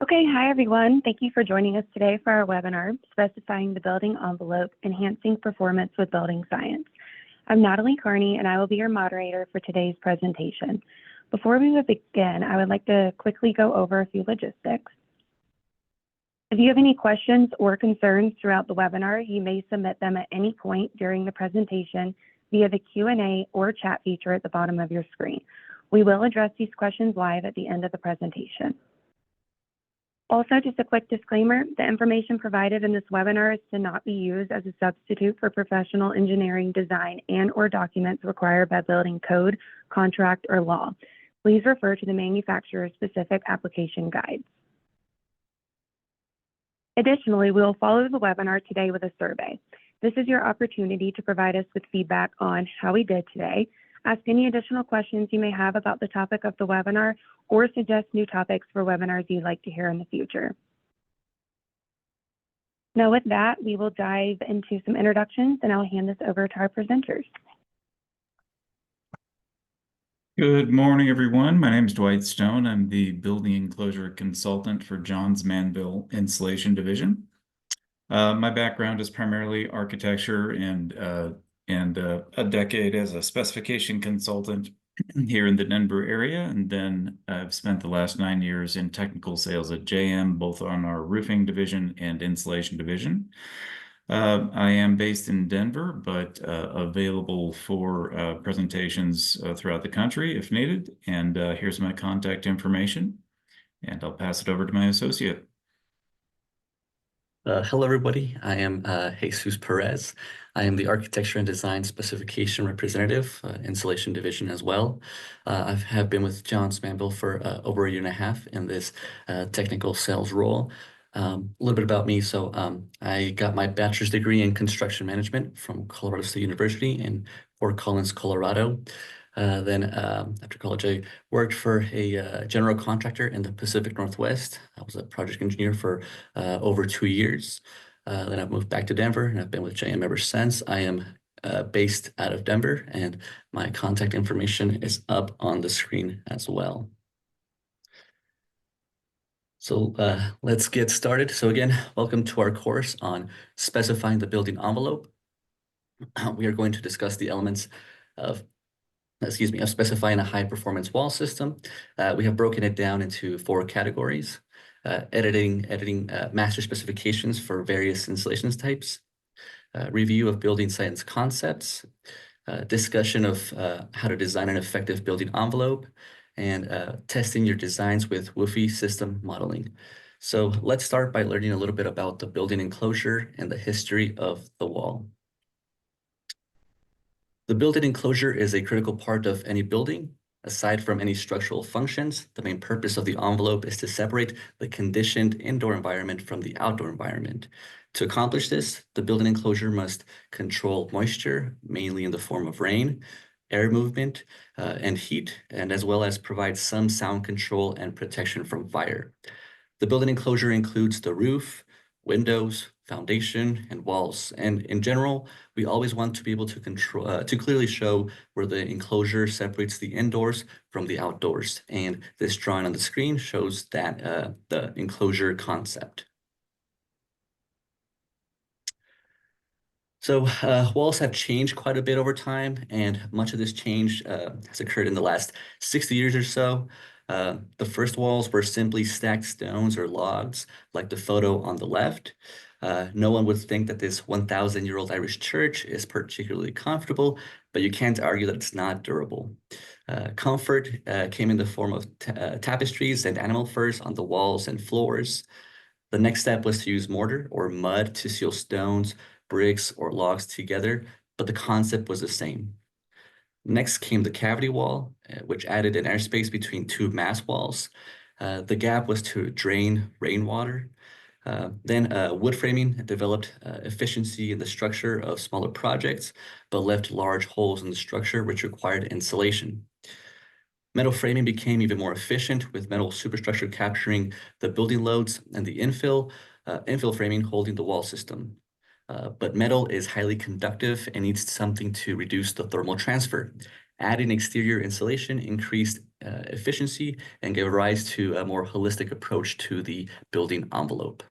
Okay, hi everyone. Thank you for joining us today for our webinar, Specifying the Building Envelope, Enhancing Performance with Building Science. I'm Natalie Carney, and I will be your moderator for today's presentation. Before we begin, I would like to quickly go over a few logistics. If you have any questions or concerns throughout the webinar, you may submit them at any point during the presentation via the Q&A or chat feature at the bottom of your screen. We will address these questions live at the end of the presentation. Also, just a quick disclaimer, the information provided in this webinar is to not be used as a substitute for professional engineering design and/or documents required by building code, contract, or law. Please refer to the manufacturer's specific application guides. Additionally, we will follow the webinar today with a survey. This is your opportunity to provide us with feedback on how we did today, ask any additional questions you may have about the topic of the webinar, or suggest new topics for webinars you'd like to hear in the future. Now with that, we will dive into some introductions and I'll hand this over to our presenters. Good morning, everyone. My name is Dwight Stone. I'm the Building Enclosure Consultant for Johns Manville Insulation Division. My background is primarily architecture and a decade as a specification consultant here in the Denver area, and then I've spent the last 9 years in technical sales at JM, both on our roofing division and insulation division. I am based in Denver, but available for presentations throughout the country if needed. And here's my contact information, and I'll pass it over to my associate. Hello, everybody. I am Jesus Perez. I am the Architecture and Design Specification Representative, Insulation Division as well. I have been with Johns Manville for over a year and a half in this technical sales role. A little bit about me. So I got my bachelor's degree in construction management from Colorado State University in Fort Collins, Colorado. Then after college, I worked for a general contractor in the Pacific Northwest. I was a project engineer for over 2 years. Then I've moved back to Denver, and I've been with JM ever since. I am based out of Denver, and my contact information is up on the screen as well. So let's get started. So again, welcome to our course on specifying the building envelope. We are going to discuss the elements of specifying a high-performance wall system. We have broken it down into 4 categories: editing master specifications for various installations types, review of building science concepts, discussion of how to design an effective building envelope, and testing your designs with WUFI system modeling. So let's start by learning a little bit about the building enclosure and the history of the wall. The building enclosure is a critical part of any building. Aside from any structural functions, the main purpose of the envelope is to separate the conditioned indoor environment from the outdoor environment. To accomplish this, the building enclosure must control moisture, mainly in the form of rain, air movement, and heat, and as well as provide some sound control and protection from fire. The building enclosure includes the roof, windows, foundation, and walls. And in general, we always want to be able to control, to clearly show where the enclosure separates the indoors from the outdoors. And this drawing on the screen shows that the enclosure concept. So walls have changed quite a bit over time, and much of this change has occurred in the last 60 years or so. The first walls were simply stacked stones or logs, like the photo on the left. No one would think that this 1,000-year-old Irish church is particularly comfortable, but you can't argue that it's not durable. Comfort came in the form of tapestries and animal furs on the walls and floors. The next step was to use mortar or mud to seal stones, bricks, or logs together, but the concept was the same. Next came the cavity wall, which added an airspace between 2 mass walls. The gap was to drain rainwater. Then wood framing developed efficiency in the structure of smaller projects, but left large holes in the structure, which required insulation. Metal framing became even more efficient, with metal superstructure capturing the building loads and the infill framing holding the wall system. But metal is highly conductive and needs something to reduce the thermal transfer. Adding exterior insulation increased efficiency and give rise to a more holistic approach to the building envelope.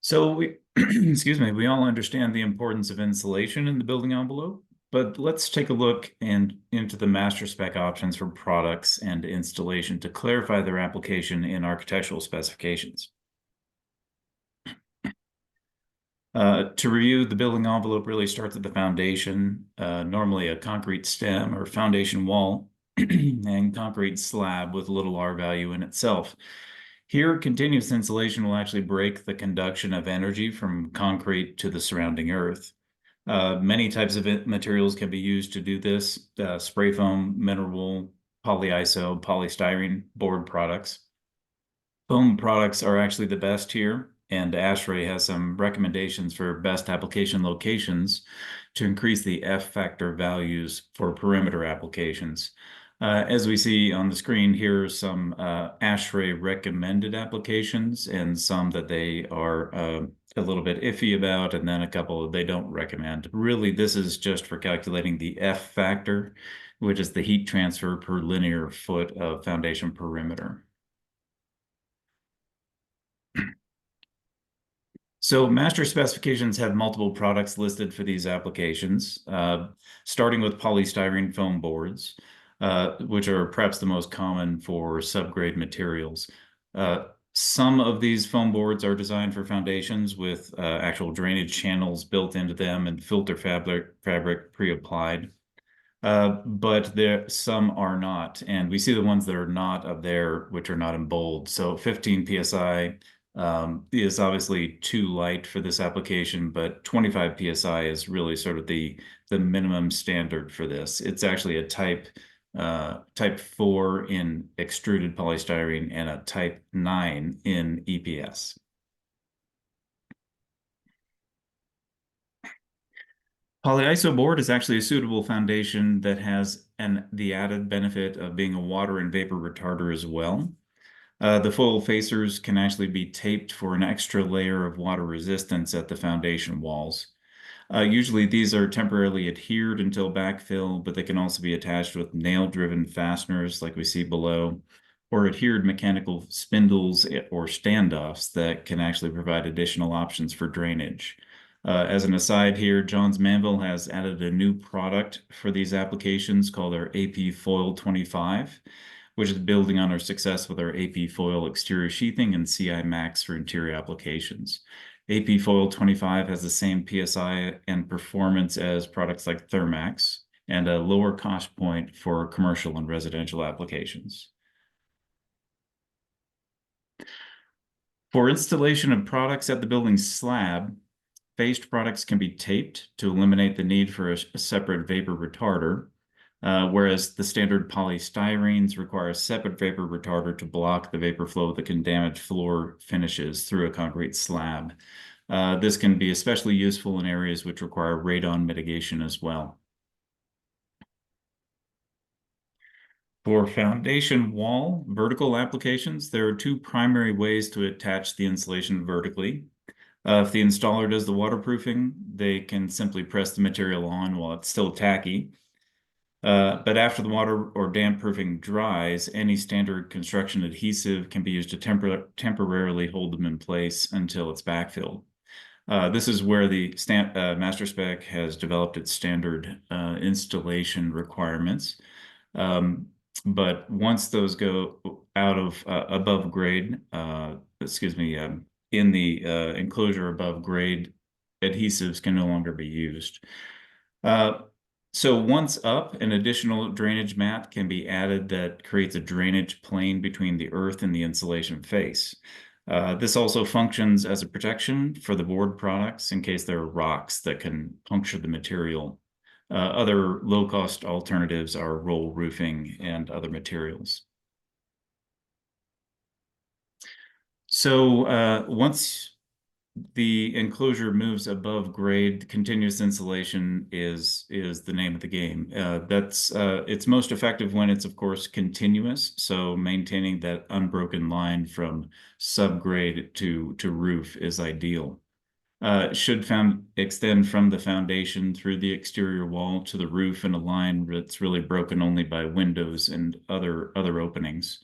So we, excuse me, we all understand the importance of insulation in the building envelope, but let's take a look into the master spec options for products and installation to clarify their application in architectural specifications. To review, the building envelope really starts at the foundation, normally a concrete stem or foundation wall and concrete slab with a little R value in itself. Here, continuous insulation will actually break the conduction of energy from concrete to the surrounding earth. Many types of materials can be used to do this: spray foam, mineral wool, polyiso, polystyrene, board products. Foam products are actually the best here, and ASHRAE has some recommendations for best application locations to increase the F factor values for perimeter applications. As we see on the screen, here are some ASHRAE recommended applications and some that they are a little bit iffy about, and then a couple they don't recommend. Really, this is just for calculating the F factor, which is the heat transfer per linear foot of foundation perimeter. So master specifications have multiple products listed for these applications, starting with polystyrene foam boards, which are perhaps the most common for subgrade materials. Some of these foam boards are designed for foundations with actual drainage channels built into them and filter fabric pre-applied. But some are not, and we see the ones that are not up there, which are not in bold. So 15 psi is obviously too light for this application, but 25 psi is really sort of the minimum standard for this. It's actually a type 4 in extruded polystyrene and a type 9 in EPS. Polyiso board is actually a suitable foundation that has the added benefit of being a water and vapor retarder as well. The foil facers can actually be taped for an extra layer of water resistance at the foundation walls. Usually these are temporarily adhered until backfill, but they can also be attached with nail-driven fasteners like we see below, or adhered mechanical spindles or standoffs that can actually provide additional options for drainage. As an aside here, Johns Manville has added a new product for these applications called our AP Foil 25, which is building on our success with our AP Foil exterior sheathing and CI Max for interior applications. AP Foil 25 has the same PSI and performance as products like Thermax and a lower cost point for commercial and residential applications. For installation of products at the building slab, faced products can be taped to eliminate the need for a separate vapor retarder, whereas the standard polystyrenes require a separate vapor retarder to block the vapor flow that can damage floor finishes through a concrete slab. This can be especially useful in areas which require radon mitigation as well. For foundation wall vertical applications, there are two primary ways to attach the insulation vertically. If the installer does the waterproofing, they can simply press the material on while it's still tacky. But after the water or damp proofing dries, any standard construction adhesive can be used to temporarily hold them in place until it's backfilled. This is where the master spec has developed its standard installation requirements. But once those go out of above grade, in the enclosure above grade, adhesives can no longer be used. So once up, an additional drainage mat can be added that creates a drainage plane between the earth and the insulation face. This also functions as a protection for the board products in case there are rocks that can puncture the material. Other low-cost alternatives are roll roofing and other materials. So once the enclosure moves above grade, continuous insulation is the name of the game. It's most effective when it's, of course, continuous. So maintaining that unbroken line from subgrade to roof is ideal. Should extend from the foundation through the exterior wall to the roof in a line that's really broken only by windows and other openings.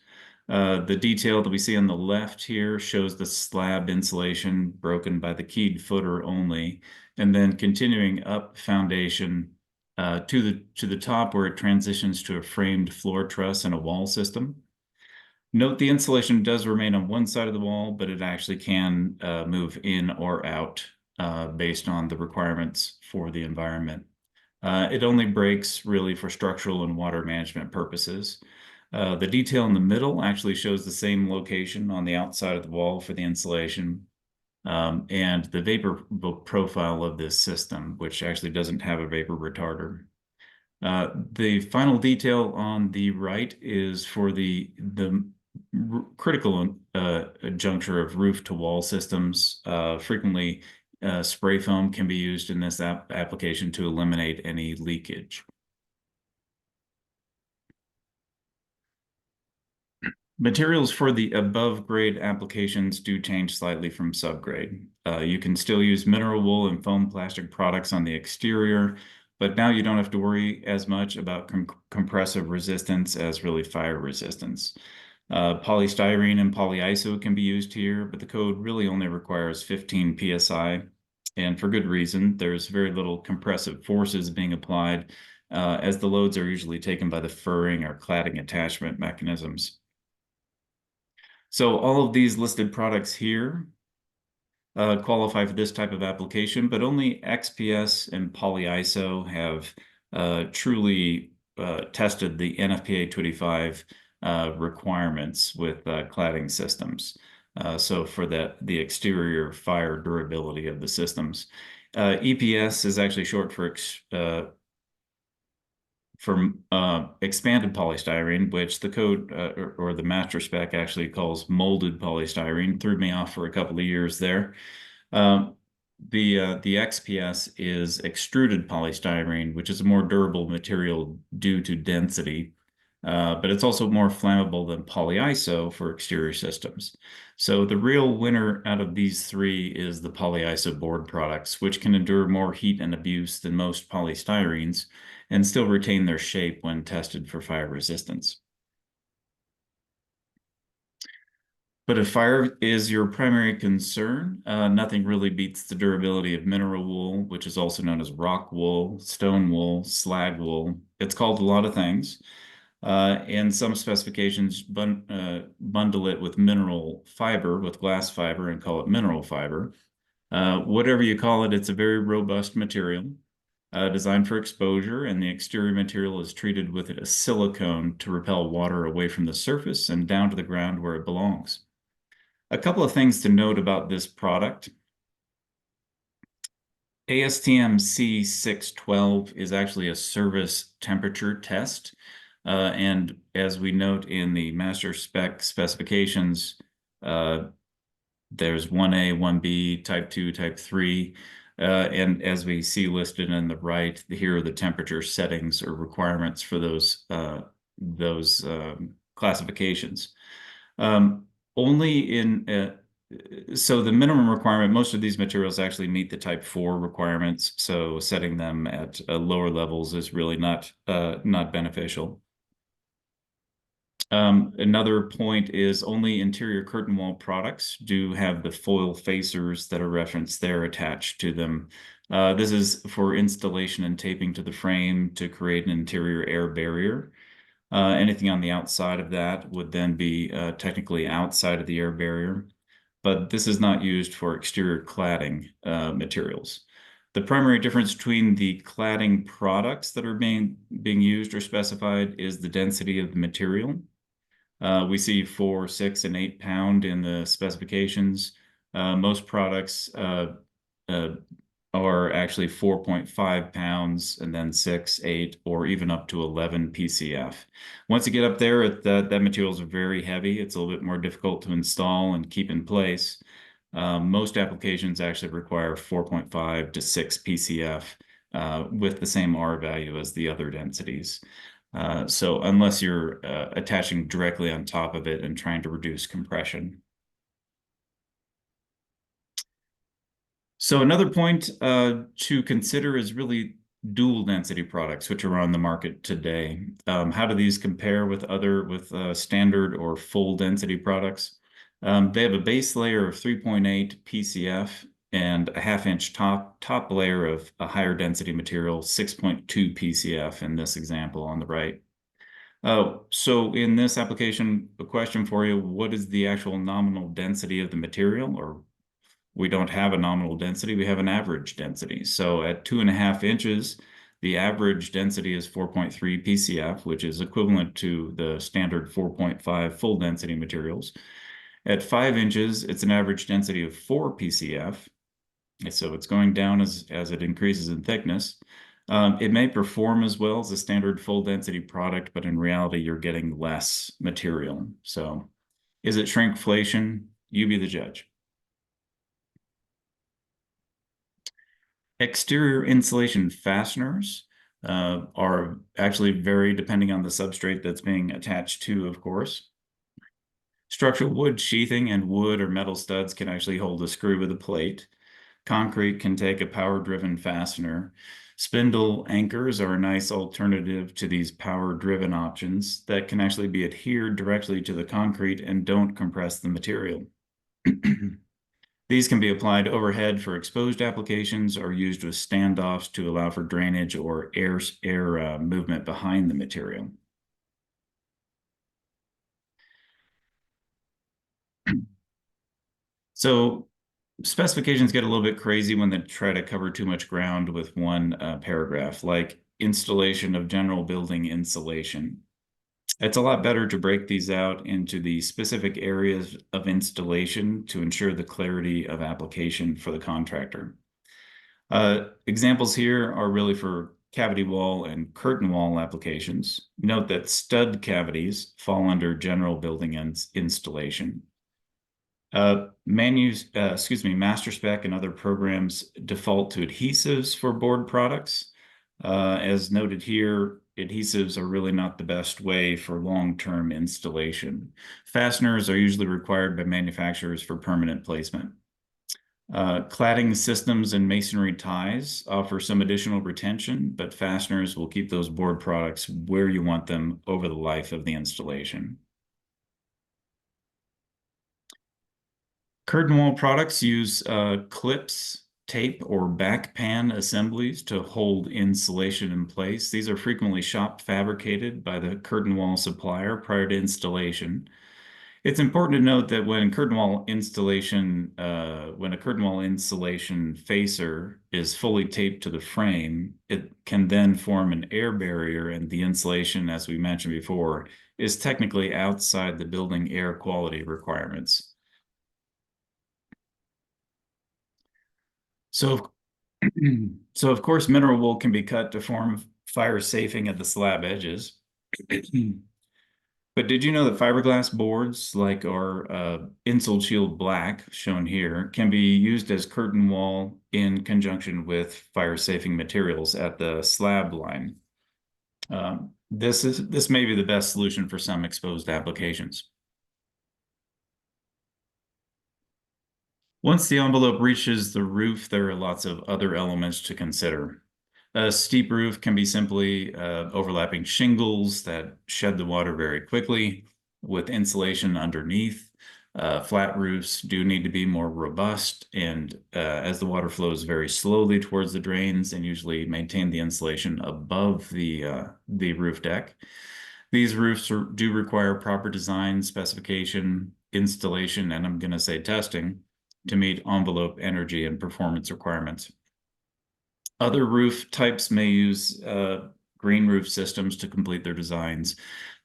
The detail that we see on the left here shows the slab insulation broken by the keyed footer only, and then continuing up foundation to the top where it transitions to a framed floor truss and a wall system. Note the insulation does remain on one side of the wall, but it actually can move in or out based on the requirements for the environment. It only breaks really for structural and water management purposes. The detail in the middle actually shows the same location on the outside of the wall for the insulation and the vapor profile of this system, which actually doesn't have a vapor retarder. The final detail on the right is for the critical juncture of roof to wall systems. Frequently, spray foam can be used in this application to eliminate any leakage. Materials for the above grade applications do change slightly from subgrade. You can still use mineral wool and foam plastic products on the exterior, but now you don't have to worry as much about compressive resistance as really fire resistance. Polystyrene and polyiso can be used here, but the code really only requires 15 psi, and for good reason. There's very little compressive forces being applied, as the loads are usually taken by the furring or cladding attachment mechanisms. So all of these listed products here qualify for this type of application, but only XPS and polyiso have truly tested the NFPA 285 requirements with cladding systems. So for the exterior fire durability of the systems. EPS is actually short for expanded polystyrene, which the code or the master spec actually calls molded polystyrene. Threw me off for a couple of years there. The XPS is extruded polystyrene, which is a more durable material due to density, but it's also more flammable than polyiso for exterior systems. So the real winner out of these three is the polyiso board products, which can endure more heat and abuse than most polystyrenes and still retain their shape when tested for fire resistance. But if fire is your primary concern, nothing really beats the durability of mineral wool, which is also known as rock wool, stone wool, slag wool. It's called a lot of things. And some specifications bundle it with mineral fiber, with glass fiber, and call it mineral fiber. Whatever you call it, it's a very robust material. Designed for exposure, and the exterior material is treated with a silicone to repel water away from the surface and down to the ground where it belongs. A couple of things to note about this product. ASTM C612 is actually a service temperature test. And as we note in the master spec specifications, there's 1A, 1B, type 2, type 3. And as we see listed on the right, here are the temperature settings or requirements for those classifications. So the minimum requirement, most of these materials actually meet the type 4 requirements. So setting them at lower levels is really not beneficial. Another point is only interior curtain wall products do have the foil facers that are referenced there attached to them. This is for installation and taping to the frame to create an interior air barrier. Anything on the outside of that would then be technically outside of the air barrier, but this is not used for exterior cladding materials. The primary difference between the cladding products that are being used or specified is the density of the material. We see 4, 6, and 8 pound in the specifications. Most products are actually 4.5 pounds, and then 6, 8, or even up to 11 PCF. Once you get up there, that material is very heavy. It's a little bit more difficult to install and keep in place. Most applications actually require 4.5 to 6 PCF with the same R value as the other densities. So unless you're attaching directly on top of it and trying to reduce compression. So another point to consider is really dual density products, which are on the market today. How do these compare with standard or full density products? They have a base layer of 3.8 PCF and a half-inch top layer of a higher density material, 6.2 PCF in this example on the right. So in this application, a question for you, what is the actual nominal density of the material? Or we don't have a nominal density, we have an average density. So at 2.5 inches, the average density is 4.3 PCF, which is equivalent to the standard 4.5 full density materials. At 5 inches, it's an average density of 4 PCF. So it's going down as it increases in thickness. It may perform as well as a standard full density product, but in reality, you're getting less material. So is it shrinkflation? You be the judge. Exterior insulation fasteners are actually vary depending on the substrate that's being attached to, of course. Structural wood sheathing and wood or metal studs can actually hold a screw with a plate. Concrete can take a power-driven fastener. Spindle anchors are a nice alternative to these power-driven options that can actually be adhered directly to the concrete and don't compress the material. These can be applied overhead for exposed applications or used with standoffs to allow for drainage or air movement behind the material. So specifications get a little bit crazy when they try to cover too much ground with one paragraph, like installation of general building insulation. It's a lot better to break these out into the specific areas of installation to ensure the clarity of application for the contractor. Examples here are really for cavity wall and curtain wall applications. Note that stud cavities fall under general building installation. MasterSpec and other programs default to adhesives for board products. As noted here, adhesives are really not the best way for long-term installation. Fasteners are usually required by manufacturers for permanent placement. Cladding systems and masonry ties offer some additional retention, but fasteners will keep those board products where you want them over the life of the installation. Curtain wall products use clips, tape, or back pan assemblies to hold insulation in place. These are frequently shop fabricated by the curtain wall supplier prior to installation. It's important to note that when a curtain wall insulation facer is fully taped to the frame, it can then form an air barrier, and the insulation, as we mentioned before, is technically outside the building air quality requirements. So of course, mineral wool can be cut to form fire safing at the slab edges. But did you know that fiberglass boards, like our Insul Shield Black, shown here, can be used as curtain wall in conjunction with fire-safing materials at the slab line? This may be the best solution for some exposed applications. Once the envelope reaches the roof, there are lots of other elements to consider. A steep roof can be simply overlapping shingles that shed the water very quickly with insulation underneath. Flat roofs do need to be more robust, and as the water flows very slowly towards the drains, and usually maintain the insulation above the roof deck. These roofs do require proper design, specification, installation, and I'm going to say testing to meet envelope energy and performance requirements. Other roof types may use green roof systems to complete their designs.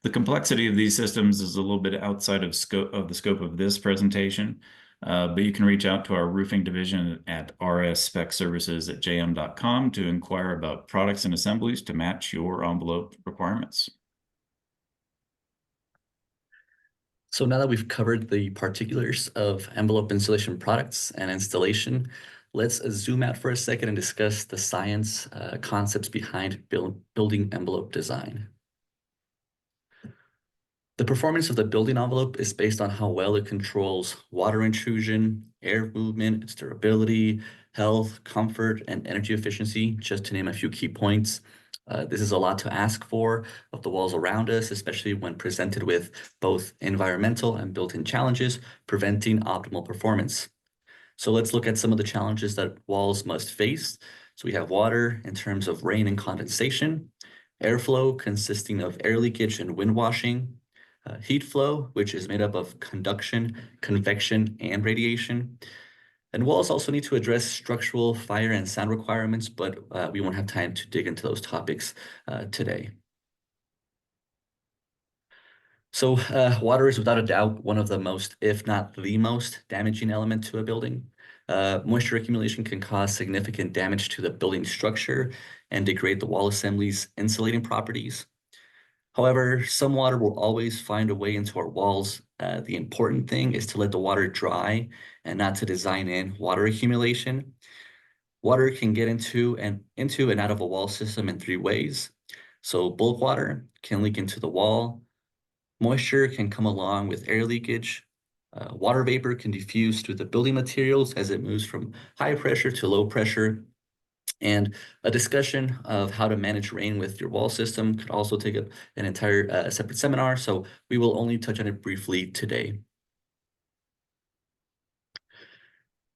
The complexity of these systems is a little bit outside of the scope of this presentation, but you can reach out to our roofing division at rsspecservices@jm.com to inquire about products and assemblies to match your envelope requirements. So now that we've covered the particulars of envelope insulation products and installation, let's zoom out for a second and discuss the science concepts behind building envelope design. The performance of the building envelope is based on how well it controls water intrusion, air movement, its durability, health, comfort, and energy efficiency, just to name a few key points. This is a lot to ask for of the walls around us, especially when presented with both environmental and built-in challenges, preventing optimal performance. So let's look at some of the challenges that walls must face. So we have water in terms of rain and condensation, airflow consisting of air leakage and wind washing, heat flow, which is made up of conduction, convection, and radiation. And walls also need to address structural, fire, and sound requirements, but we won't have time to dig into those topics today. So water is without a doubt one of the most, if not the most, damaging element to a building. Moisture accumulation can cause significant damage to the building structure and degrade the wall assembly's insulating properties. However, some water will always find a way into our walls. The important thing is to let the water dry and not to design in water accumulation. Water can get into and out of a wall system in 3 ways. So bulk water can leak into the wall. Moisture can come along with air leakage. Water vapor can diffuse through the building materials as it moves from high pressure to low pressure. And a discussion of how to manage rain with your wall system could also take up an entire separate seminar, so we will only touch on it briefly today.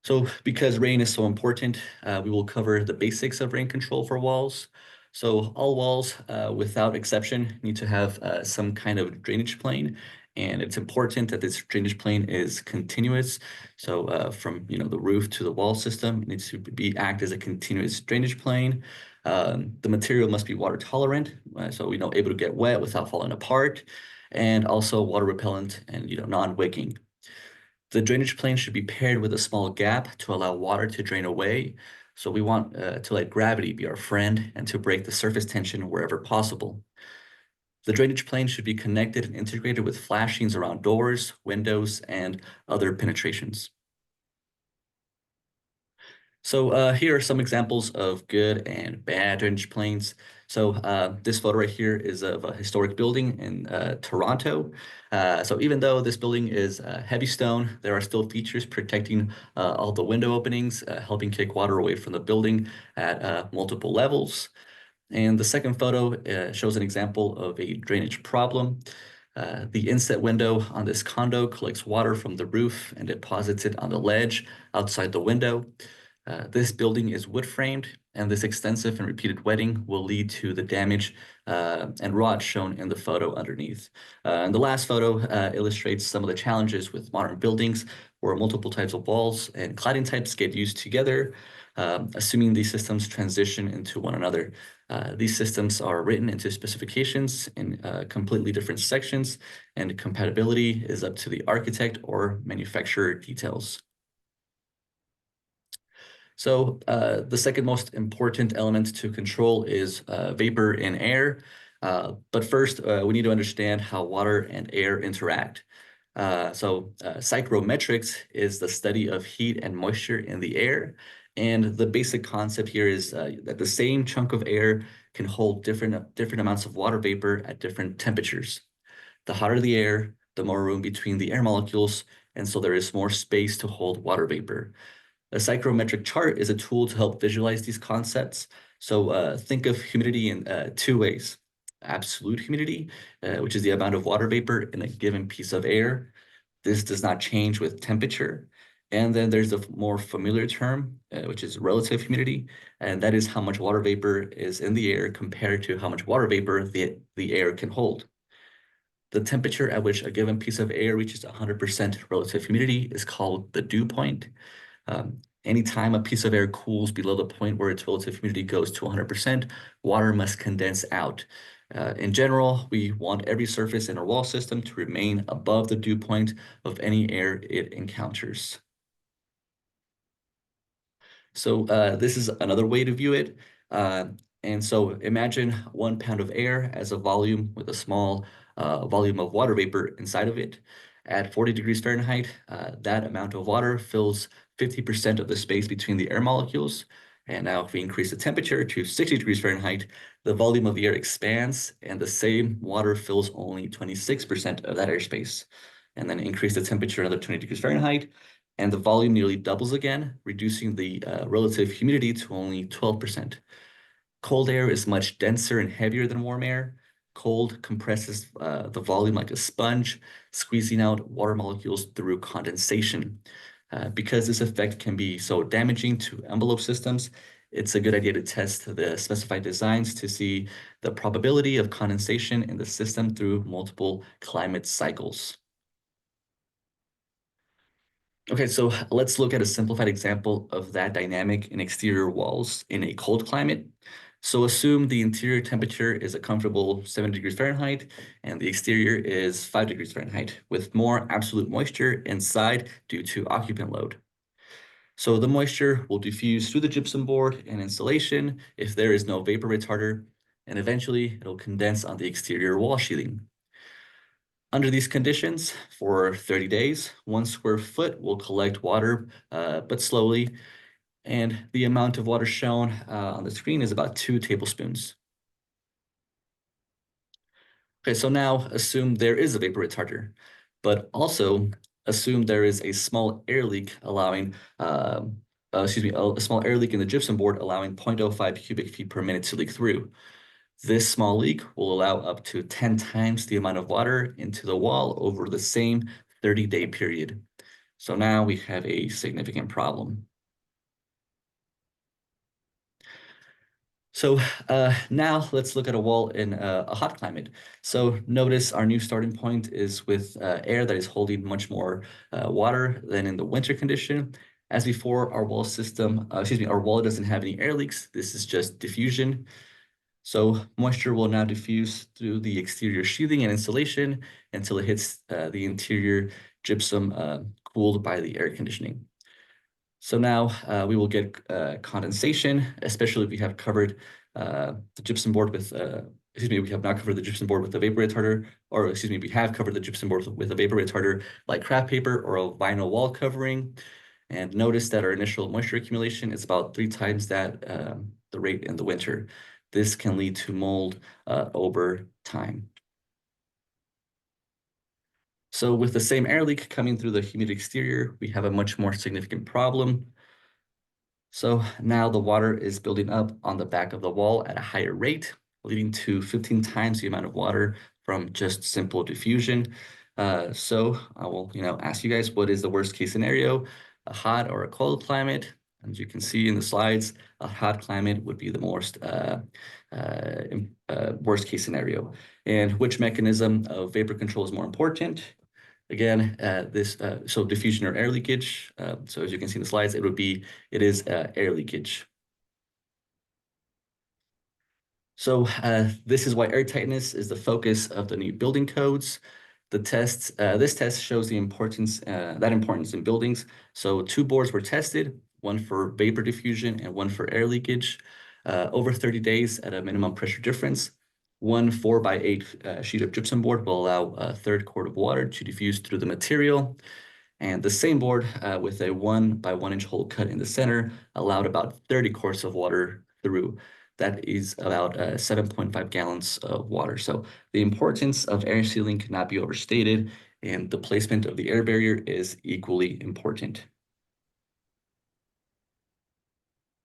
So because rain is so important, we will cover the basics of rain control for walls. So all walls, without exception, need to have some kind of drainage plane. And it's important that this drainage plane is continuous. So from the roof to the wall system, it needs to act as a continuous drainage plane. The material must be water tolerant, so able to get wet without falling apart, and also water repellent and non-wicking. The drainage plane should be paired with a small gap to allow water to drain away. So we want to let gravity be our friend and to break the surface tension wherever possible. The drainage plane should be connected and integrated with flashings around doors, windows, and other penetrations. So here are some examples of good and bad drainage planes. So this photo right here is of a historic building in Toronto. So even though this building is heavy stone, there are still features protecting all the window openings, helping kick water away from the building at multiple levels. And the second photo shows an example of a drainage problem. The inset window on this condo collects water from the roof and deposits it on the ledge outside the window. This building is wood framed, and this extensive and repeated wetting will lead to the damage and rot shown in the photo underneath. And the last photo illustrates some of the challenges with modern buildings where multiple types of walls and cladding types get used together, assuming these systems transition into one another. These systems are written into specifications in completely different sections, and compatibility is up to the architect or manufacturer details. So the second most important element to control is vapor in air. But first, we need to understand how water and air interact. Psychrometrics is the study of heat and moisture in the air. And the basic concept here is that the same chunk of air can hold different amounts of water vapor at different temperatures. The hotter the air, the more room between the air molecules, and so there is more space to hold water vapor. A psychrometric chart is a tool to help visualize these concepts. So think of humidity in 2 ways. Absolute humidity, which is the amount of water vapor in a given piece of air. This does not change with temperature. And then there's the more familiar term, which is relative humidity, and that is how much water vapor is in the air compared to how much water vapor the air can hold. The temperature at which a given piece of air reaches 100% relative humidity is called the dew point. Anytime a piece of air cools below the point where its relative humidity goes to 100%, water must condense out. In general, we want every surface in our wall system to remain above the dew point of any air it encounters. So this is another way to view it. And so imagine 1 pound of air as a volume with a small volume of water vapor inside of it. At 40 degrees Fahrenheit, that amount of water fills 50% of the space between the air molecules. And now if we increase the temperature to 60 degrees Fahrenheit, the volume of the air expands and the same water fills only 26% of that airspace. And then increase the temperature another 20 degrees Fahrenheit, and the volume nearly doubles again, reducing the relative humidity to only 12%. Cold air is much denser and heavier than warm air. Cold compresses the volume like a sponge, squeezing out water molecules through condensation. Because this effect can be so damaging to envelope systems, it's a good idea to test the specified designs to see the probability of condensation in the system through multiple climate cycles. Okay, so let's look at a simplified example of that dynamic in exterior walls in a cold climate. So assume the interior temperature is a comfortable 7 degrees Fahrenheit and the exterior is 5 degrees Fahrenheit with more absolute moisture inside due to occupant load. So the moisture will diffuse through the gypsum board and insulation if there is no vapor retarder, and eventually it'll condense on the exterior wall sheathing. Under these conditions, for 30 days, 1 square foot will collect water, but slowly, and the amount of water shown on the screen is about 2 tablespoons. Okay, so now assume there is a vapor retarder, but also assume there is a small air leak allowing, a small air leak in the gypsum board allowing 0.05 cubic feet per minute to leak through. This small leak will allow up to 10 times the amount of water into the wall over the same 30-day period. So now we have a significant problem. So now let's look at a wall in a hot climate. So notice our new starting point is with air that is holding much more water than in the winter condition. As before, our wall system, our wall doesn't have any air leaks. This is just diffusion. So moisture will now diffuse through the exterior sheathing and insulation until it hits the interior gypsum cooled by the air conditioning. So now we will get condensation, especially if we have covered the gypsum board with, we have not covered the gypsum board with a vapor retarder, or we have covered the gypsum board with a vapor retarder like craft paper or a vinyl wall covering. And notice that our initial moisture accumulation is about 3 times that the rate in the winter. This can lead to mold over time. So with the same air leak coming through the humid exterior, we have a much more significant problem. So now the water is building up on the back of the wall at a higher rate, leading to 15 times the amount of water from just simple diffusion. So I will, ask you guys, what is the worst case scenario, a hot or a cold climate? As you can see in the slides, a hot climate would be the most worst case scenario. And which mechanism of vapor control is more important? Again, so diffusion or air leakage. So as you can see in the slides, it is air leakage. So this is why air tightness is the focus of the new building codes. This test shows the importance in buildings. So 2 boards were tested, one for vapor diffusion and one for air leakage, over 30 days at a minimum pressure difference. 1 4x8 sheet of gypsum board will allow a 1/3 quart of water to diffuse through the material. And the same board with a 1 by 1 inch hole cut in the center allowed about 30 quarts of water through. That is about 7.5 gallons of water. So the importance of air sealing cannot be overstated, and the placement of the air barrier is equally important.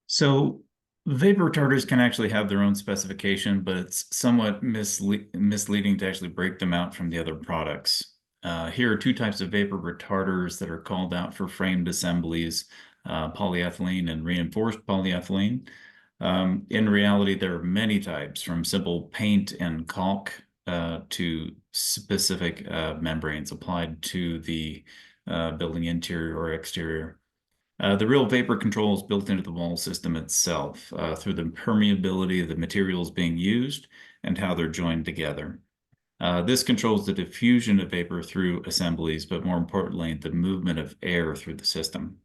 So vapor retarders can actually have their own specification, but it's somewhat misleading to actually break them out from the other products. Here are 2 types of vapor retarders that are called out for framed assemblies, polyethylene and reinforced polyethylene. In reality, there are many types, from simple paint and caulk to specific membranes applied to the building interior or exterior. The real vapor control is built into the wall system itself through the permeability of the materials being used and how they're joined together. This controls the diffusion of vapor through assemblies, but more importantly, the movement of air through the system.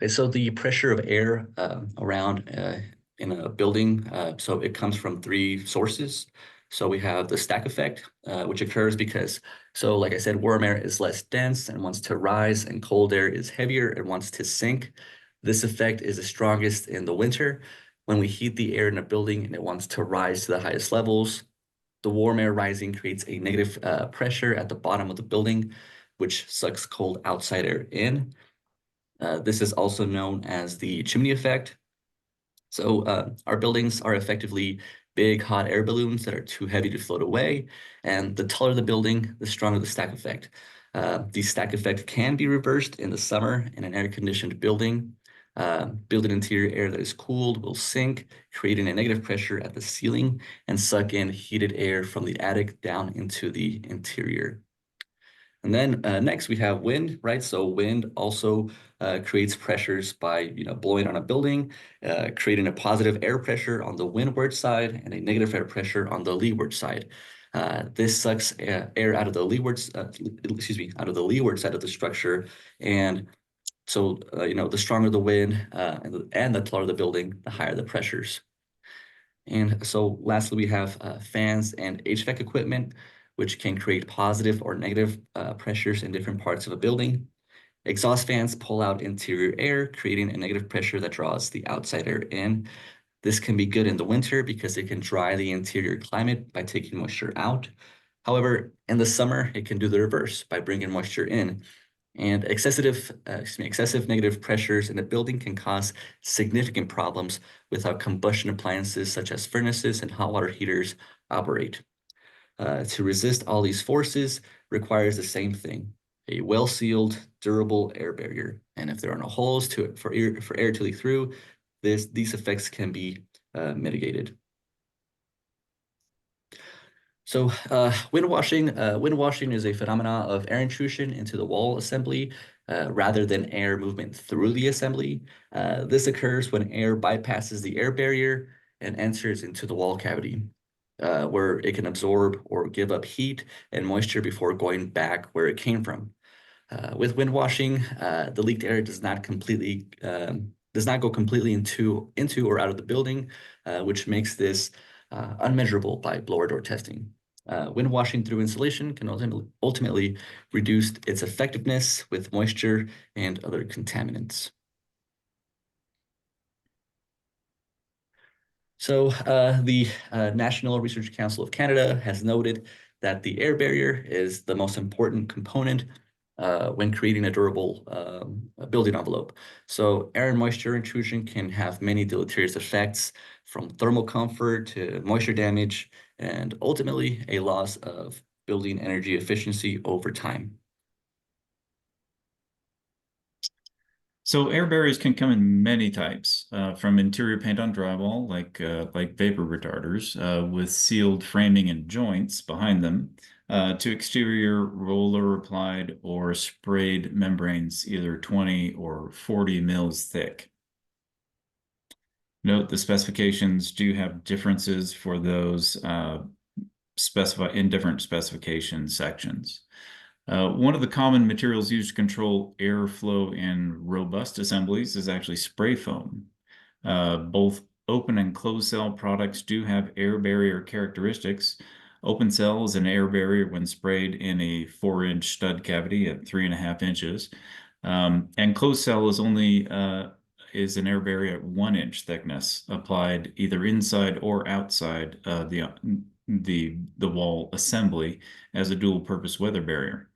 Okay, so the pressure of air around in a building, so it comes from 3 sources. So we have the stack effect, which occurs because, so like I said, warm air is less dense and wants to rise, and cold air is heavier and wants to sink. This effect is the strongest in the winter when we heat the air in a building and it wants to rise to the highest levels. The warm air rising creates a negative pressure at the bottom of the building, which sucks cold outside air in. This is also known as the chimney effect. So our buildings are effectively big hot air balloons that are too heavy to float away. And the taller the building, the stronger the stack effect. The stack effect can be reversed in the summer in an air-conditioned building. Building interior air that is cooled will sink, creating a negative pressure at the ceiling and suck in heated air from the attic down into the interior. And then next we have wind, right? So wind also creates pressures by blowing on a building, creating a positive air pressure on the windward side and a negative air pressure on the leeward side. This sucks air out of the leeward, out of the leeward side of the structure, and so the stronger the wind and the taller the building, the higher the pressures. And so lastly, we have fans and HVAC equipment, which can create positive or negative pressures in different parts of a building. Exhaust fans pull out interior air, creating a negative pressure that draws the outside air in. This can be good in the winter because it can dry the interior climate by taking moisture out. However, in the summer, it can do the reverse by bringing moisture in. And excessive negative pressures in a building can cause significant problems with how combustion appliances such as furnaces and hot water heaters operate. To resist all these forces requires the same thing, a well-sealed, durable air barrier. And if there are no holes for air to leak through, these effects can be mitigated. So wind washing is a phenomena of air intrusion into the wall assembly rather than air movement through the assembly. This occurs when air bypasses the air barrier and enters into the wall cavity, where it can absorb or give up heat and moisture before going back where it came from. With wind washing, the leaked air does not go completely into or out of the building, which makes this unmeasurable by blower door testing. Wind washing through insulation can ultimately reduce its effectiveness with moisture and other contaminants. So the National Research Council of Canada has noted that the air barrier is the most important component when creating a durable building envelope. So air and moisture intrusion can have many deleterious effects, from thermal comfort to moisture damage, and ultimately a loss of building energy efficiency over time. So air barriers can come in many types, from interior paint on drywall, like vapor retarders, with sealed framing and joints behind them, to exterior roller applied or sprayed membranes, either 20 or 40 mils thick. Note the specifications do have differences for those specified in different specification sections. One of the common materials used to control airflow in robust assemblies is actually spray foam. Both open and closed cell products do have air barrier characteristics. Open cell is an air barrier when sprayed in a 4-inch stud cavity at 3.5 inches. And closed cell is only is an air barrier at 1-inch thickness, applied either inside or outside the wall assembly as a dual-purpose weather barrier.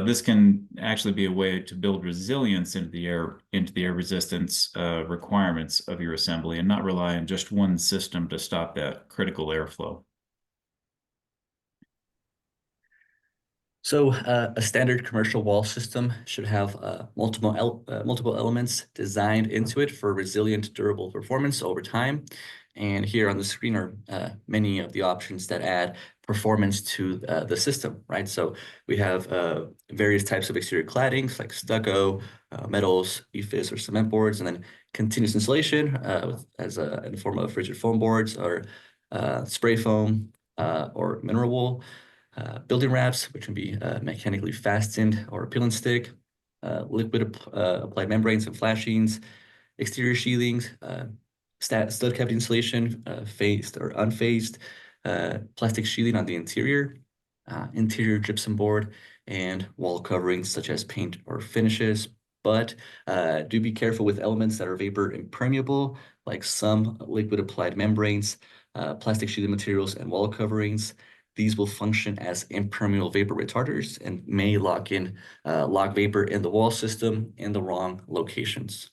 This can actually be a way to build resilience into the air resistance requirements of your assembly, and not rely on just one system to stop that critical airflow. So a standard commercial wall system should have multiple elements designed into it for resilient, durable performance over time. And here on the screen are many of the options that add performance to the system, right? So we have various types of exterior claddings like stucco, metals, EIFS or cement boards, and then continuous insulation in the form of rigid foam boards or spray foam or mineral wool. Building wraps, which can be mechanically fastened or a peel and stick, liquid applied membranes and flashings, exterior sheathings, stud cavity insulation, phased or unphased, plastic shielding on the interior, interior gypsum board, and wall coverings such as paint or finishes. But do be careful with elements that are vapor impermeable, like some liquid applied membranes, plastic shielding materials, and wall coverings. These will function as impermeable vapor retarders and may lock vapor in the wall system in the wrong locations.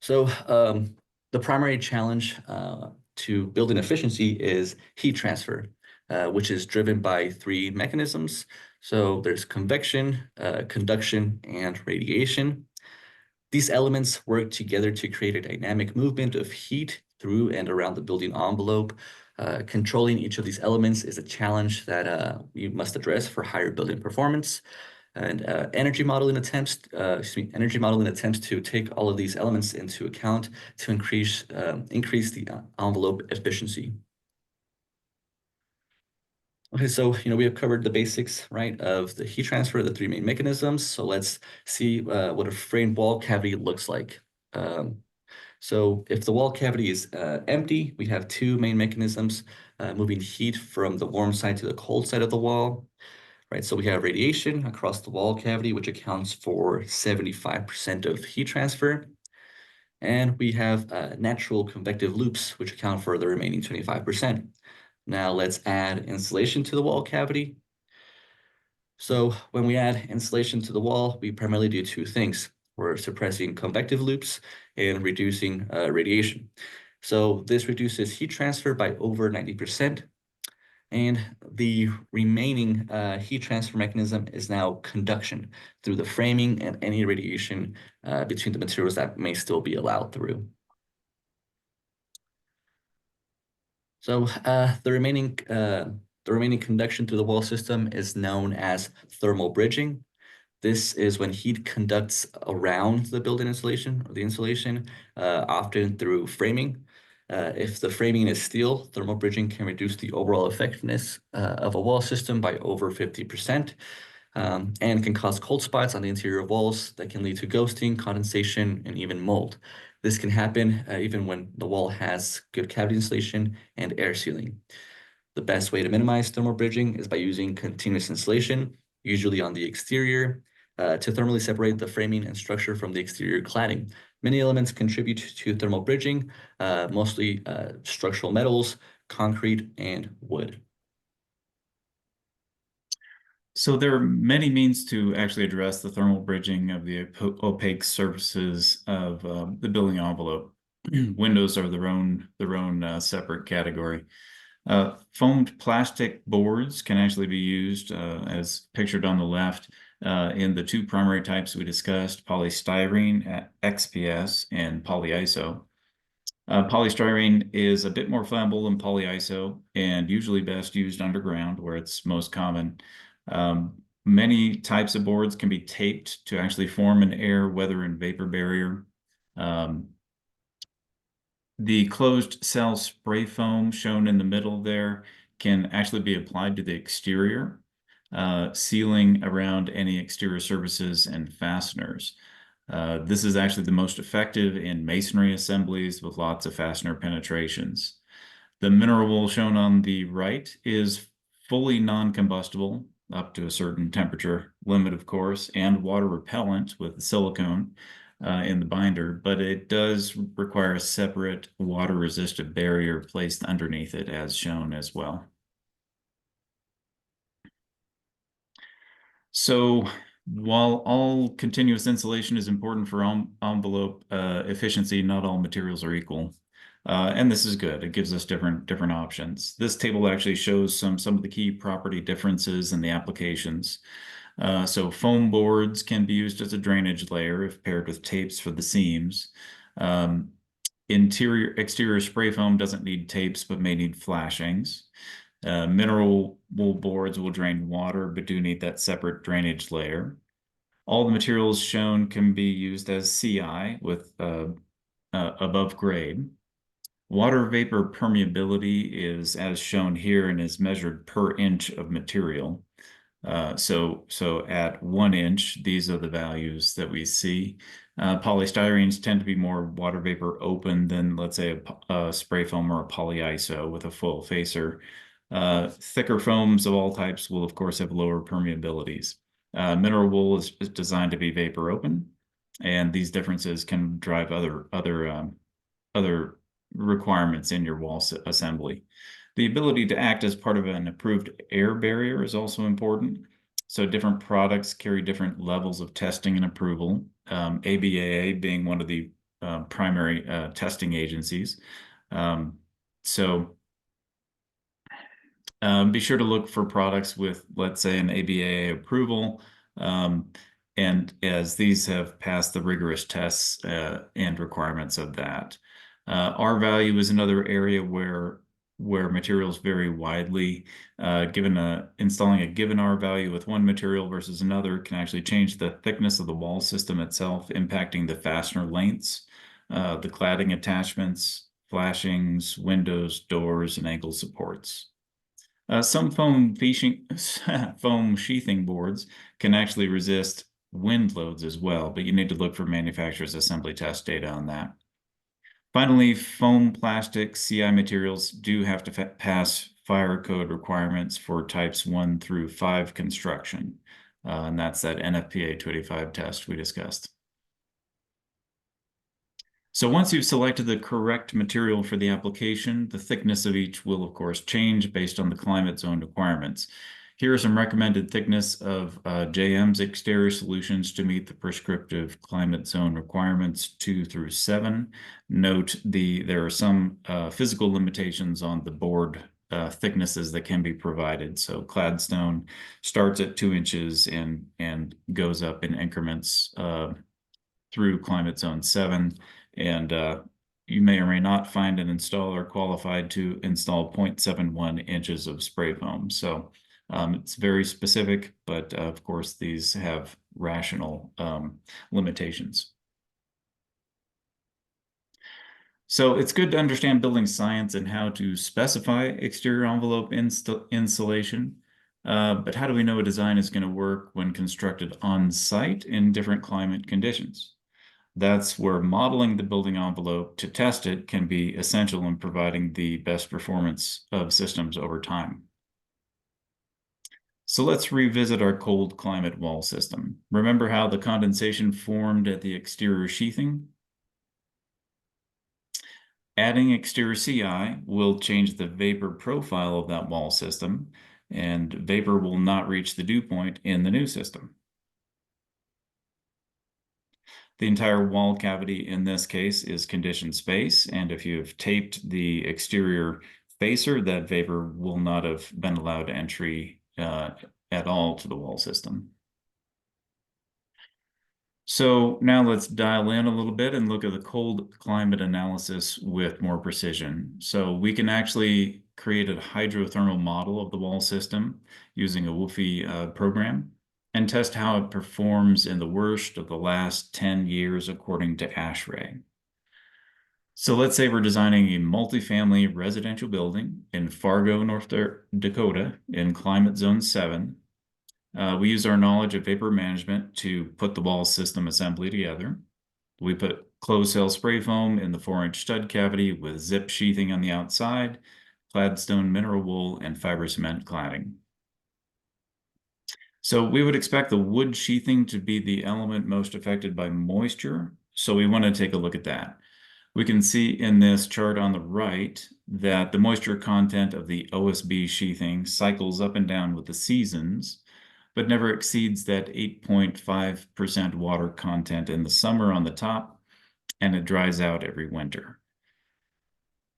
So the primary challenge to building efficiency is heat transfer, which is driven by three mechanisms. So there's convection, conduction, and radiation. These elements work together to create a dynamic movement of heat through and around the building envelope. Controlling each of these elements is a challenge that you must address for higher building performance. And energy modeling attempts to take all of these elements into account to increase the envelope efficiency. Okay, so we have covered the basics, right, of the heat transfer, the three main mechanisms. So let's see what a framed wall cavity looks like. So if the wall cavity is empty, we have two main mechanisms moving heat from the warm side to the cold side of the wall. Right, so we have radiation across the wall cavity, which accounts for 75% of heat transfer. And we have natural convective loops, which account for the remaining 25%. Now let's add insulation to the wall cavity. So when we add insulation to the wall, we primarily do two things. We're suppressing convective loops and reducing radiation. So this reduces heat transfer by over 90%. And the remaining heat transfer mechanism is now conduction through the framing and any radiation between the materials that may still be allowed through. So the remaining conduction through the wall system is known as thermal bridging. This is when heat conducts around the building insulation or the insulation, often through framing. If the framing is steel, thermal bridging can reduce the overall effectiveness of a wall system by over 50%, and can cause cold spots on the interior walls that can lead to ghosting, condensation, and even mold. This can happen even when the wall has good cavity insulation and air sealing. The best way to minimize thermal bridging is by using continuous insulation, usually on the exterior, to thermally separate the framing and structure from the exterior cladding. Many elements contribute to thermal bridging, mostly structural metals, concrete, and wood. So there are many means to actually address the thermal bridging of the opaque surfaces of the building envelope. Windows are their own separate category. Foamed plastic boards can actually be used as pictured on the left in the two primary types we discussed, polystyrene XPS and polyiso. Polystyrene is a bit more flammable than polyiso and usually best used underground where it's most common. Many types of boards can be taped to actually form an air, weather, and vapor barrier. The closed cell spray foam shown in the middle there can actually be applied to the exterior, sealing around any exterior surfaces and fasteners. This is actually the most effective in masonry assemblies with lots of fastener penetrations. The mineral wool shown on the right is fully non-combustible up to a certain temperature limit, of course, and water repellent with silicone in the binder, but it does require a separate water-resistant barrier placed underneath it as shown as well. So while all continuous insulation is important for envelope efficiency, not all materials are equal. And this is good. It gives us different options. This table actually shows some of the key property differences in the applications. So foam boards can be used as a drainage layer if paired with tapes for the seams. Exterior spray foam doesn't need tapes but may need flashings. Mineral wool boards will drain water but do need that separate drainage layer. All the materials shown can be used as CI with above grade. Water vapor permeability is as shown here and is measured per inch of material. So at 1 inch, these are the values that we see. Polystyrenes tend to be more water vapor open than, let's say, a spray foam or a polyiso with a full facer. Thicker foams of all types will, of course, have lower permeabilities. Mineral wool is designed to be vapor open, and these differences can drive other requirements in your wall assembly. The ability to act as part of an approved air barrier is also important. So different products carry different levels of testing and approval, ABAA being one of the primary testing agencies. Be sure to look for products with, let's say, an ABAA approval, and as these have passed the rigorous tests and requirements of that. R value is another area where materials vary widely. Installing a given R value with one material versus another can actually change the thickness of the wall system itself, impacting the fastener lengths, the cladding attachments, flashings, windows, doors, and ankle supports. Some foam sheathing boards can actually resist wind loads as well, but you need to look for manufacturer's assembly test data on that. Finally, foam plastic CI materials do have to pass fire code requirements for types 1 through 5 construction, and that's that NFPA 285 test we discussed. So once you've selected the correct material for the application, the thickness of each will, of course, change based on the climate zone requirements. Here are some recommended thickness of JM's exterior solutions to meet the prescriptive climate zone requirements 2 through 7. Note there are some physical limitations on the board thicknesses that can be provided. So Cladstone starts at 2 inches and goes up in increments through climate zone 7. And you may or may not find an installer qualified to install 0.71 inches of spray foam. So it's very specific, but of course, these have rational limitations. So it's good to understand building science and how to specify exterior envelope insulation. But how do we know a design is going to work when constructed on site in different climate conditions? That's where modeling the building envelope to test it can be essential in providing the best performance of systems over time. So let's revisit our cold climate wall system. Remember how the condensation formed at the exterior sheathing? Adding exterior CI will change the vapor profile of that wall system, and vapor will not reach the dew point in the new system. The entire wall cavity in this case is conditioned space, and if you've taped the exterior facer, that vapor will not have been allowed entry at all to the wall system. So now let's dial in a little bit and look at the cold climate analysis with more precision. So we can actually create a hydrothermal model of the wall system using a WUFI program and test how it performs in the worst of the last 10 years according to ASHRAE. So let's say we're designing a multifamily residential building in Fargo, North Dakota in climate zone 7. We use our knowledge of vapor management to put the wall system assembly together. We put closed cell spray foam in the 4-inch stud cavity with zip sheathing on the outside, Cladstone mineral wool, and fiber cement cladding. So we would expect the wood sheathing to be the element most affected by moisture. So we want to take a look at that. We can see in this chart on the right that the moisture content of the OSB sheathing cycles up and down with the seasons, but never exceeds that 8.5% water content in the summer on the top, and it dries out every winter.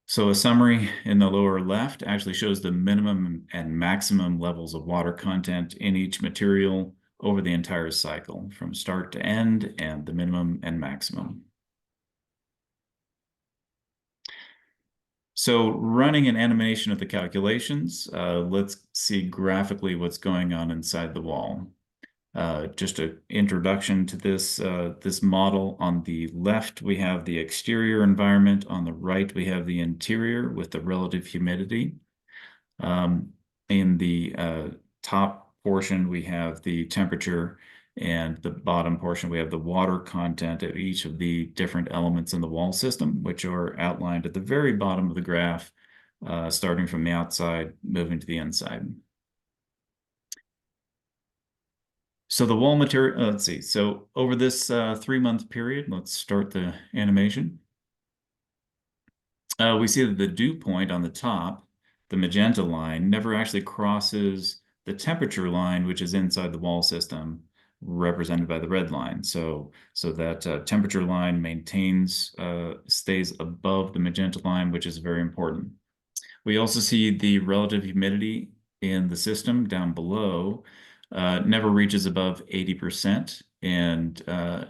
So a summary in the lower left actually shows the minimum and maximum levels of water content in each material over the entire cycle, from start to end, and the minimum and maximum. So running an animation of the calculations, let's see graphically what's going on inside the wall. Just an introduction to this model. On the left, we have the exterior environment. On the right, we have the interior with the relative humidity. In the top portion, we have the temperature, and the bottom portion, we have the water content of each of the different elements in the wall system, which are outlined at the very bottom of the graph, starting from the outside, moving to the inside. So the wall material, let's see. So over this 3-month period, let's start the animation. We see that the dew point on the top, the magenta line, never actually crosses the temperature line, which is inside the wall system, represented by the red line. So that temperature line maintains, stays above the magenta line, which is very important. We also see the relative humidity in the system down below never reaches above 80%, and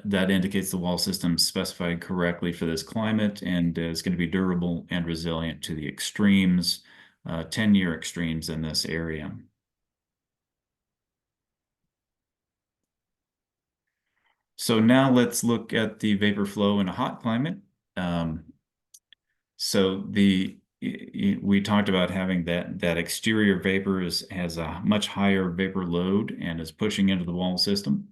that indicates the wall system is specified correctly for this climate and is going to be durable and resilient to the extremes, 10-year extremes in this area. So now let's look at the vapor flow in a hot climate. We talked about having that exterior vapor has a much higher vapor load and is pushing into the wall system.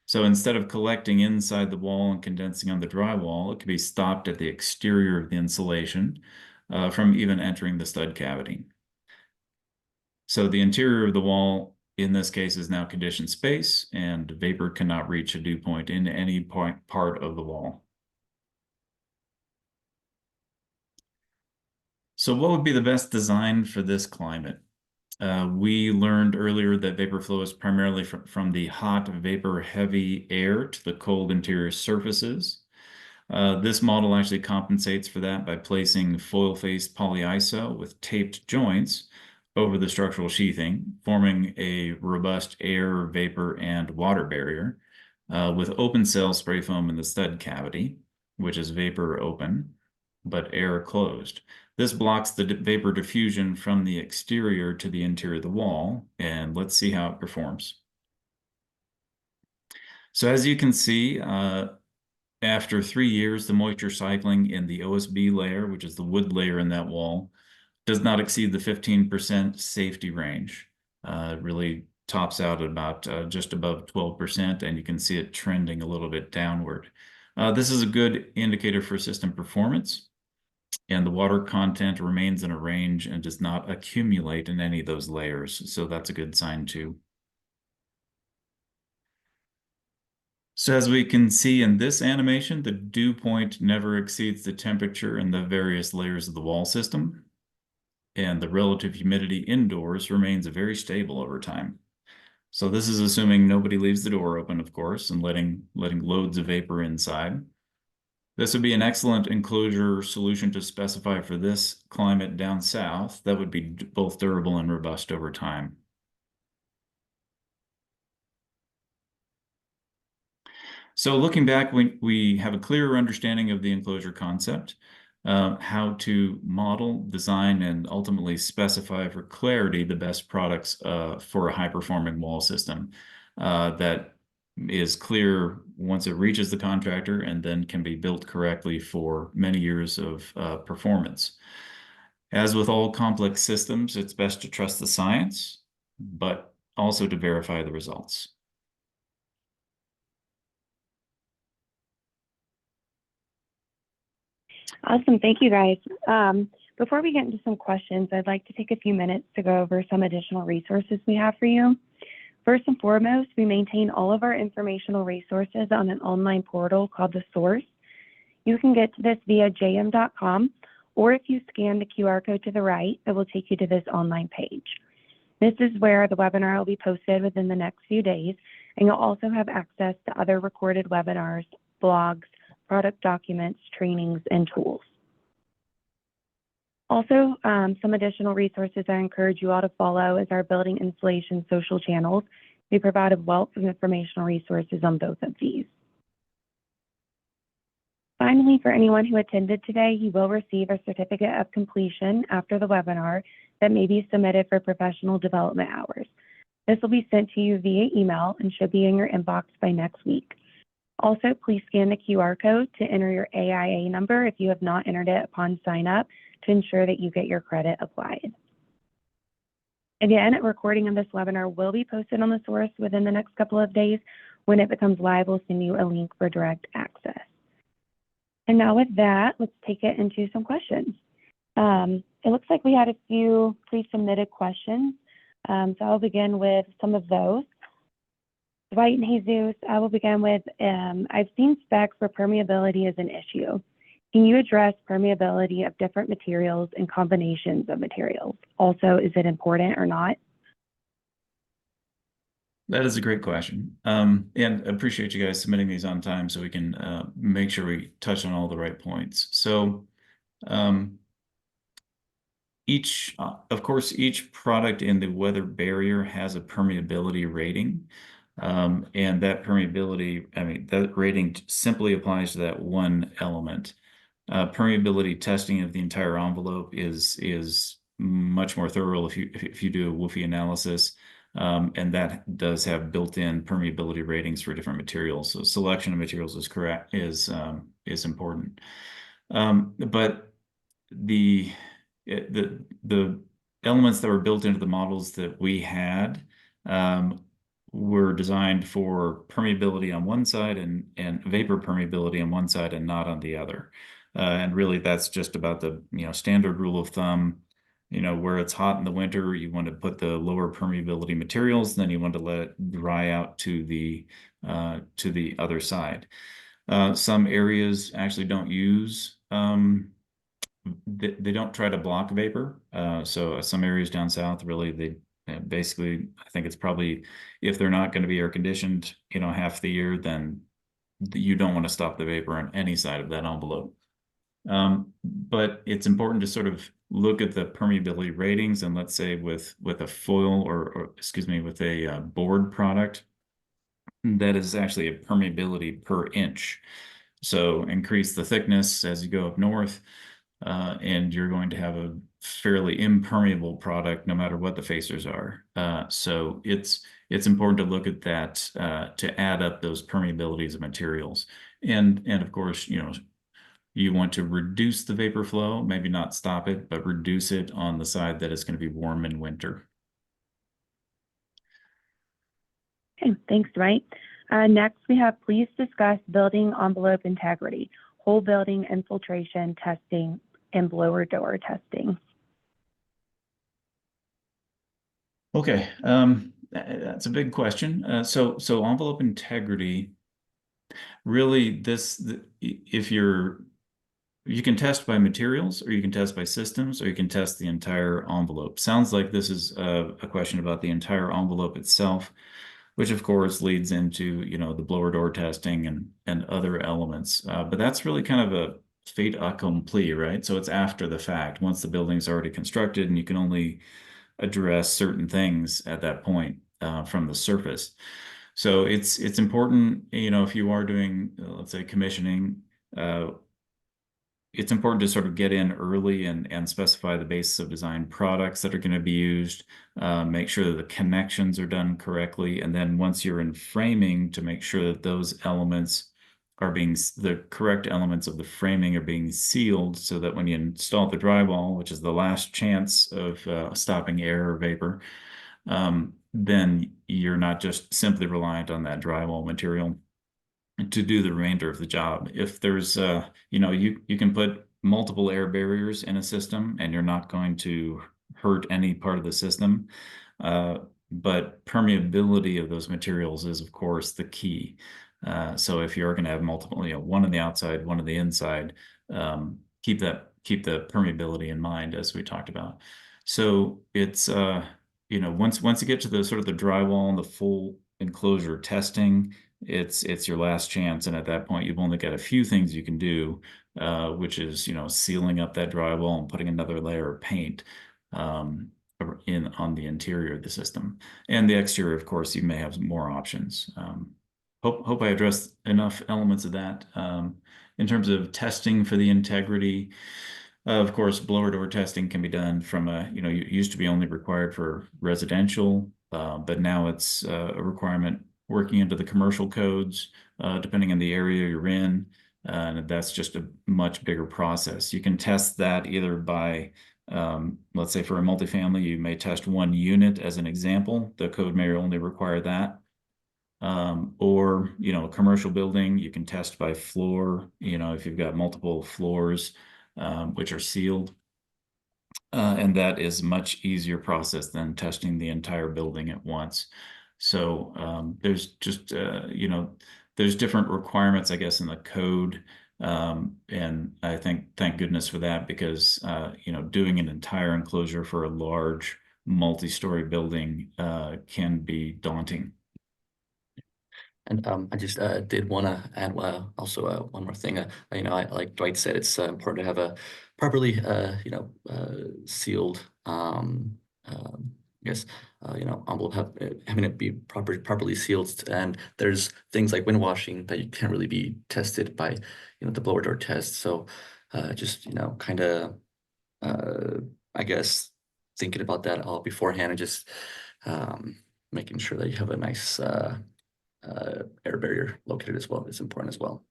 So instead of collecting inside the wall and condensing on the drywall, it can be stopped at the exterior of the insulation from even entering the stud cavity. So the interior of the wall, in this case, is now conditioned space, and vapor cannot reach a dew point in any part of the wall. So what would be the best design for this climate? We learned earlier that vapor flow is primarily from the hot vapor-heavy air to the cold interior surfaces. This model actually compensates for that by placing foil-faced polyiso with taped joints over the structural sheathing, forming a robust air, vapor, and water barrier with open cell spray foam in the stud cavity, which is vapor open, but air closed. This blocks the vapor diffusion from the exterior to the interior of the wall, and let's see how it performs. So as you can see, after 3 years, the moisture cycling in the OSB layer, which is the wood layer in that wall, does not exceed the 15% safety range. It really tops out at about just above 12%, and you can see it trending a little bit downward. This is a good indicator for system performance, and the water content remains in a range and does not accumulate in any of those layers. So that's a good sign too. So as we can see in this animation, the dew point never exceeds the temperature in the various layers of the wall system, and the relative humidity indoors remains very stable over time. So this is assuming nobody leaves the door open, of course, and letting loads of vapor inside. This would be an excellent enclosure solution to specify for this climate down south that would be both durable and robust over time. So looking back, we have a clearer understanding of the enclosure concept, how to model, design, and ultimately specify for clarity the best products for a high-performing wall system that is clear once it reaches the contractor and then can be built correctly for many years of performance. As with all complex systems, it's best to trust the science, but also to verify the results. Awesome. Thank you, guys. Before we get into some questions, I'd like to take a few minutes to go over some additional resources we have for you. First and foremost, we maintain all of our informational resources on an online portal called The Source. You can get to this via jm.com, or if you scan the QR code to the right, it will take you to this online page. This is where the webinar will be posted within the next few days, and you'll also have access to other recorded webinars, blogs, product documents, trainings, and tools. Also, some additional resources I encourage you all to follow is our building installation social channels. We provide a wealth of informational resources on both of these. Finally, for anyone who attended today, you will receive a certificate of completion after the webinar that may be submitted for professional development hours. This will be sent to you via email and should be in your inbox by next week. Also, please scan the QR code to enter your AIA number if you have not entered it upon sign up to ensure that you get your credit applied. Again, a recording of this webinar will be posted on the source within the next couple of days. When it becomes live, we'll send you a link for direct access. And now with that, let's take it into some questions. It looks like we had a few pre-submitted questions. So I'll begin with some of those. Dwight and Jesus, I will begin with, I've seen specs where permeability is an issue. Can you address permeability of different materials and combinations of materials? Also, is it important or not? That is a great question. And I appreciate you guys submitting these on time so we can make sure we touch on all the right points. So of course, each product in the weather barrier has a permeability rating. And that permeability, that rating simply applies to that one element. Permeability testing of the entire envelope is much more thorough if you do a WUFI analysis, and that does have built-in permeability ratings for different materials. So selection of materials is important. But the elements that were built into the models that we had were designed for permeability on one side and vapor permeability on one side and not on the other. And really, that's just about the standard rule of thumb. Where it's hot in the winter, you want to put the lower permeability materials, then you want to let it dry out to the other side. Some areas actually don't use they don't try to block vapor. So some areas down south, really, basically, I think it's probably, if they're not going to be air conditioned, half the year, then you don't want to stop the vapor on any side of that envelope. But it's important to sort of look at the permeability ratings, and let's say with a foil or excuse me, with a board product, that is actually a permeability per inch. So increase the thickness as you go up north, and you're going to have a fairly impermeable product no matter what the facers are. So it's important to look at that to add up those permeabilities of materials. And of course, you want to reduce the vapor flow, maybe not stop it, but reduce it on the side that is going to be warm in winter. Okay, thanks, Dwight. Next, we have please discuss building envelope integrity, whole building infiltration testing, and blower door testing. Okay, that's a big question. So envelope integrity, really, you can test by materials, or you can test by systems, or you can test the entire envelope. Sounds like this is a question about the entire envelope itself, which of course leads into the blower door testing and other elements. But that's really kind of a fait accompli, right? So it's after the fact, once the building's already constructed, and you can only address certain things at that point from the surface. So it's important, if you are doing, let's say, commissioning, it's important to sort of get in early and specify the basis of design products that are going to be used, make sure that the connections are done correctly, and then once you're in framing, to make sure that those elements the correct elements of the framing are being sealed, so that when you install the drywall, which is the last chance of stopping air or vapor, then you're not just simply reliant on that drywall material to do the remainder of the job. If there's, you can put multiple air barriers in a system and you're not going to hurt any part of the system. But permeability of those materials is, of course, the key. So if you're going to have multiple, one on the outside, one on the inside, keep the permeability in mind, as we talked about. So it's, once you get to the sort of the drywall and the full enclosure testing, it's your last chance, and at that point you've only got a few things you can do, which is sealing up that drywall and putting another layer of paint on the interior of the system. And the exterior, of course, you may have more options. Hope I addressed enough elements of that. In terms of testing for the integrity, of course, blower door testing can be done from it used to be only required for residential, but now it's a requirement working into the commercial codes, depending on the area you're in. And that's just a much bigger process. You can test that either by Let's say for a multifamily, you may test one unit as an example. The code may only require that. Or, a commercial building, you can test by floor, if you've got multiple floors, which are sealed. And that is a much easier process than testing the entire building at once. So there's just, there's different requirements, I guess, in the code. And I think, thank goodness for that, because, doing an entire enclosure for a large multi-story building can be daunting. And I just did want to add one more thing. Like Dwight said, it's important to have a properly sealed envelope, having it be properly sealed. And there's things like wind washing that you can't really be tested by the blower door test. So just kind of I guess thinking about that all beforehand, and just making sure that you have a nice air barrier located as well is important as well.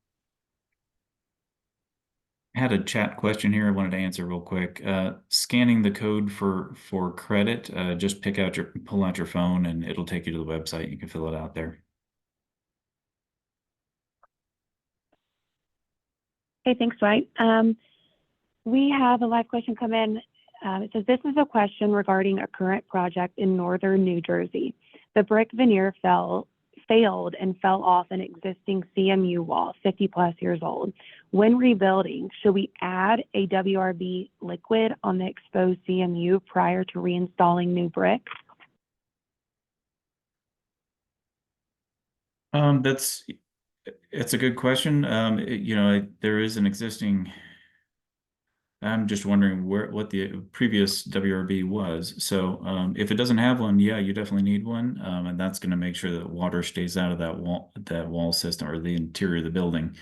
I had a chat question here I wanted to answer real quick. Scanning the code for credit, just pull out your phone and it'll take you to the website. You can fill it out there. Okay, thanks, Dwight. We have a live question come in. It says, this is a question regarding a current project in northern New Jersey. The brick veneer failed and fell off an existing CMU wall, 50 plus years old. When rebuilding, should we add a WRB liquid on the exposed CMU prior to reinstalling new brick? It's a good question. There is an existing. I'm just wondering what the previous WRB was. So if it doesn't have one, yeah, you definitely need one, and that's going to make sure that water stays out of that wall system or the interior of the building.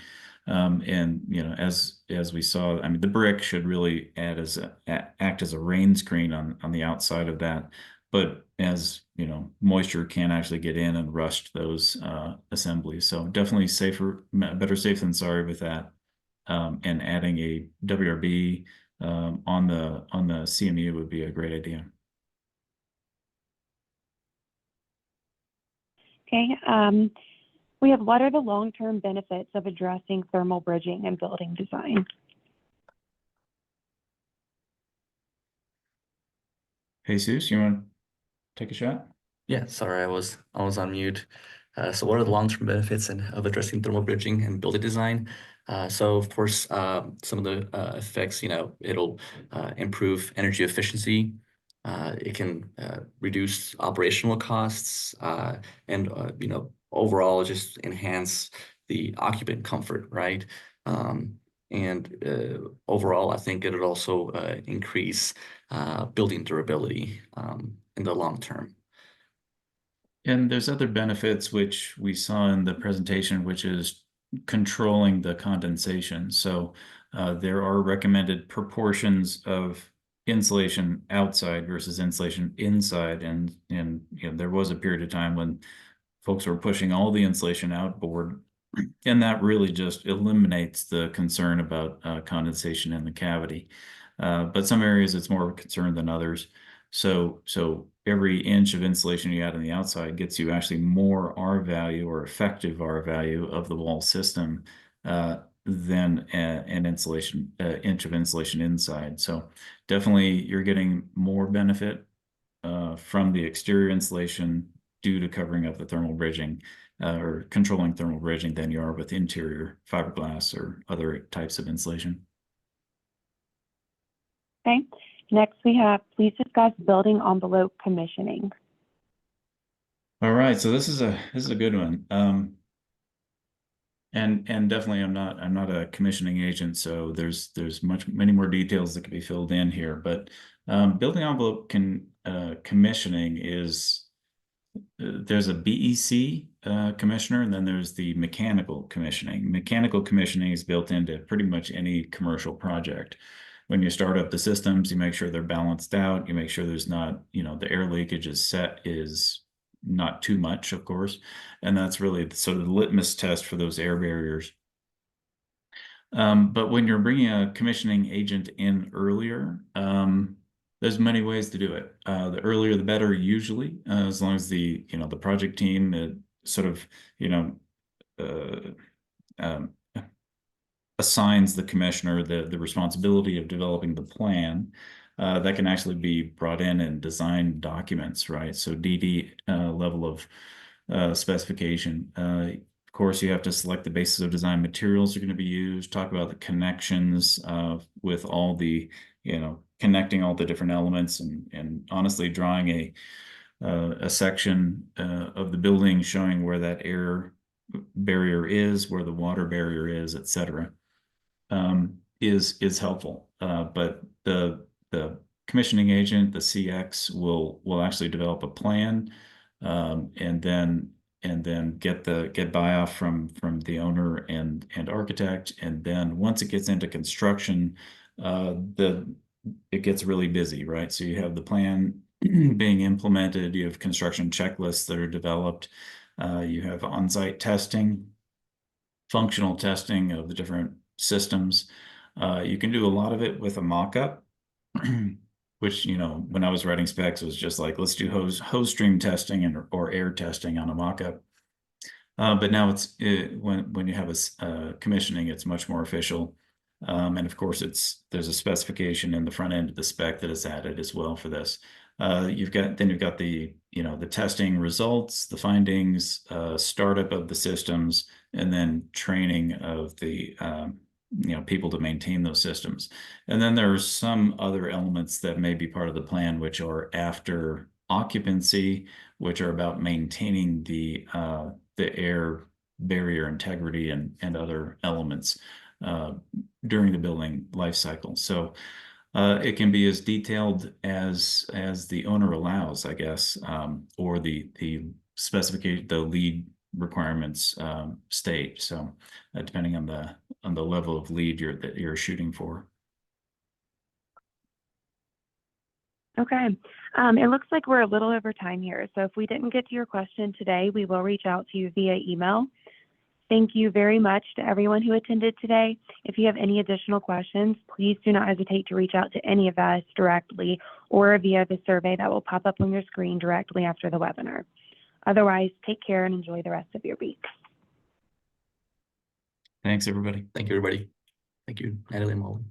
And as we saw, I mean, the brick should really act as a rain screen on the outside of that. But as moisture can actually get in and rust those assemblies. So definitely better safe than sorry with that. And adding a WRB on the CMU would be a great idea. Okay. We have, what are the long-term benefits of addressing thermal bridging and building design? Jesus, you want to take a shot? Yeah, sorry, I was on mute. So what are the long-term benefits of addressing thermal bridging and building design? So of course, some of the effects, it'll improve energy efficiency. It can reduce operational costs, and overall just enhance the occupant comfort, right? And overall, I think it'll also increase building durability in the long term. And there's other benefits which we saw in the presentation, which is controlling the condensation. So there are recommended proportions of insulation outside versus insulation inside. And there was a period of time when folks were pushing all the insulation outboard, and that really just eliminates the concern about condensation in the cavity. But some areas it's more of a concern than others. So every inch of insulation you add on the outside gets you actually more R value or effective R value of the wall system than an inch of insulation inside. So definitely you're getting more benefit from the exterior insulation due to covering up the thermal bridging or controlling thermal bridging than you are with interior fiberglass or other types of insulation. Okay. Next, we have, please discuss building envelope commissioning. All right, so this is a good one. And definitely I'm not a commissioning agent, so there's many more details that can be filled in here. But building envelope commissioning is there's a BEC commissioner, and then there's the mechanical commissioning. Mechanical commissioning is built into pretty much any commercial project. When you start up the systems, you make sure they're balanced out. You make sure there's not, the air leakage is not too much, of course. And that's really sort of the litmus test for those air barriers. But when you're bringing a commissioning agent in earlier, there's many ways to do it. The earlier the better, usually, as long as the the project team sort of um, assigns the commissioner the responsibility of developing the plan. That can actually be brought in and design documents, right? So DD level of specification. Of course, you have to select the basis of design materials are going to be used, talk about the connections with all the, connecting all the different elements, and honestly drawing a section of the building showing where that air barrier is, where the water barrier is, etc. Is helpful. But the commissioning agent, the CX, will actually develop a plan, and then get buy-off from the owner and architect, and then once it gets into construction, it gets really busy, right? So you have the plan being implemented, you have construction checklists that are developed, you have on-site testing, functional testing of the different systems. You can do a lot of it with a mock-up, which, when I was writing specs, it was just like, let's do hose stream testing or air testing on a mock-up. But now when you have a commissioning, it's much more official. And of course, there's a specification in the front end of the spec that is added as well for this. You've got the the testing results, the findings, startup of the systems, and then training of the people to maintain those systems. And then there are some other elements that may be part of the plan, which are after occupancy, which are about maintaining the air barrier integrity and other elements during the building life cycle. So it can be as detailed as the owner allows, I guess, or the specification, the lead requirements state. So depending on the level of lead that you're shooting for. Okay. It looks like we're a little over time here. So if we didn't get to your question today, we will reach out to you via email. Thank you very much to everyone who attended today. If you have any additional questions, please do not hesitate to reach out to any of us directly or via the survey that will pop up on your screen directly after the webinar. Otherwise, take care and enjoy the rest of your week. Thanks, everybody. Thank you, everybody. Thank you, Natalie and Molly.